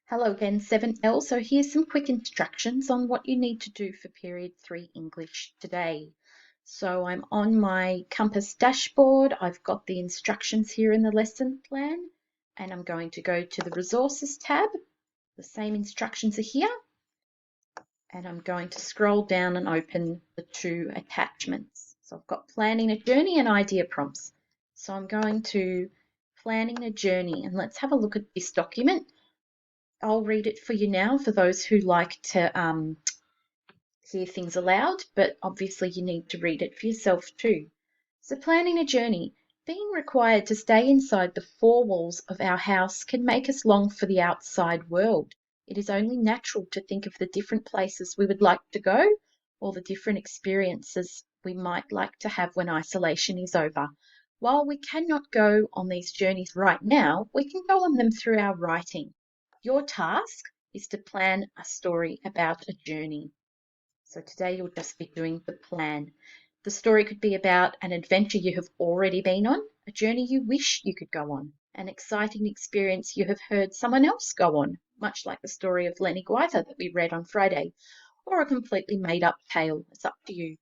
Hello again, 7L. So here's some quick instructions on what you need to do for Period 3 English today. So I'm on my Compass dashboard. I've got the instructions here in the lesson plan, and I'm going to go to the Resources tab. The same instructions are here, and I'm going to scroll down and open the two attachments. So I've got Planning a Journey and Idea Prompts. So I'm going to Planning a Journey, and let's have a look at this document. I'll read it for you now for those who like to hear things aloud, but obviously you need to read it for yourself too. So, planning a journey. Being required to stay inside the four walls of our house can make us long for the outside world. It is only natural to think of the different places we would like to go or the different experiences we might like to have when isolation is over. While we cannot go on these journeys right now, we can go on them through our writing. Your task is to plan a story about a journey. So today you'll just be doing the plan. The story could be about an adventure you have already been on, a journey you wish you could go on, an exciting experience you have heard someone else go on, much like the story of Lenny Gwyther that we read on Friday, or a completely made up tale. It's up to you.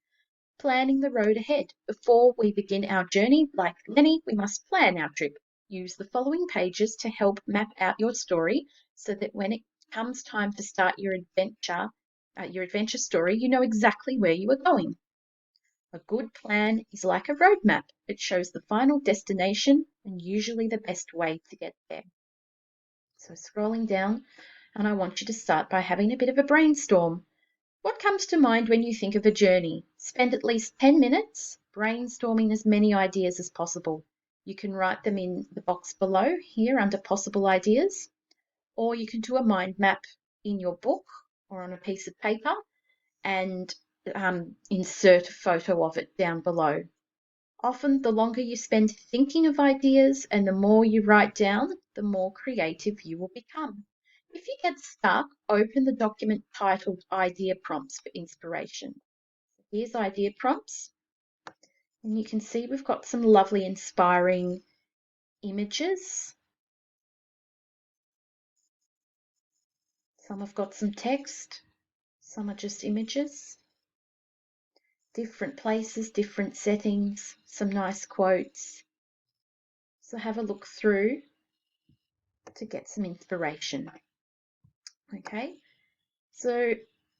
Planning the road ahead. Before we begin our journey, like Lenny, we must plan our trip. Use the following pages to help map out your story so that when it comes time to start your adventure story, you know exactly where you are going. A good plan is like a roadmap. It shows the final destination and usually the best way to get there. So scrolling down, and I want you to start by having a bit of a brainstorm. What comes to mind when you think of a journey? Spend at least 10 minutes brainstorming as many ideas as possible. You can write them in the box below here under possible ideas, or you can do a mind map in your book or on a piece of paper and insert a photo of it down below. Often, the longer you spend thinking of ideas and the more you write down, the more creative you will become. If you get stuck, open the document titled Idea Prompts for Inspiration. Here's idea prompts, and you can see we've got some lovely inspiring images. Some have got some text, some are just images. Different places, different settings, some nice quotes. So have a look through to get some inspiration. Okay, so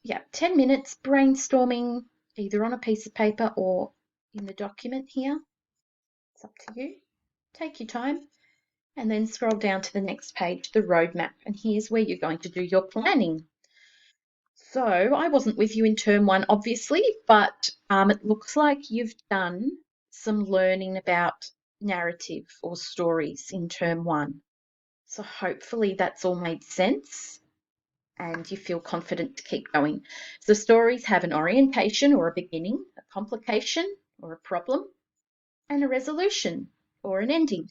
yeah, 10 minutes brainstorming either on a piece of paper or in the document here. It's up to you. Take your time and then scroll down to the next page, the roadmap. And here's where you're going to do your planning. So I wasn't with you in term one, obviously, but it looks like you've done some learning about narrative or stories in term one. So hopefully that's all made sense and you feel confident to keep going. So stories have an orientation or a beginning, a complication or a problem, and a resolution or an ending.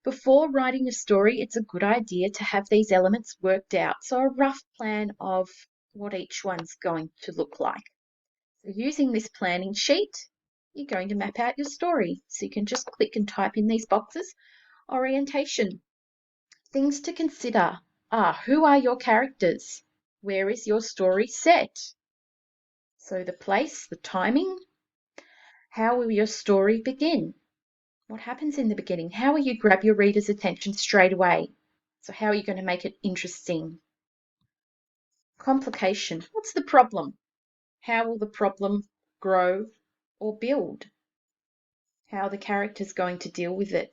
Before writing a story, it's a good idea to have these elements worked out. So a rough plan of what each one's going to look like. So using this planning sheet, you're going to map out your story. So you can just click and type in these boxes. Orientation. Things to consider are who are your characters? Where is your story set? So the place, the timing. How will your story begin? What happens in the beginning? How will you grab your reader's attention straight away? So how are you going to make it interesting? Complication. What's the problem? How will the problem grow or build? How are the characters going to deal with it?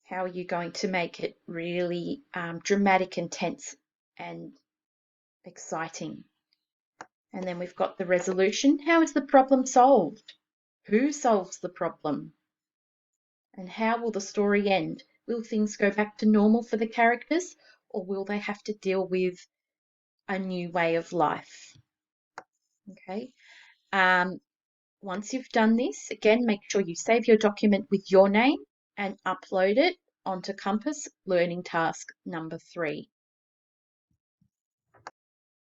How are you going to make it really dramatic and tense and exciting? And then we've got the resolution. How is the problem solved? Who solves the problem? And how will the story end? Will things go back to normal for the characters or will they have to deal with a new way of life? Okay. Once you've done this, again, make sure you save your document with your name and upload it onto Compass Learning Task number 3.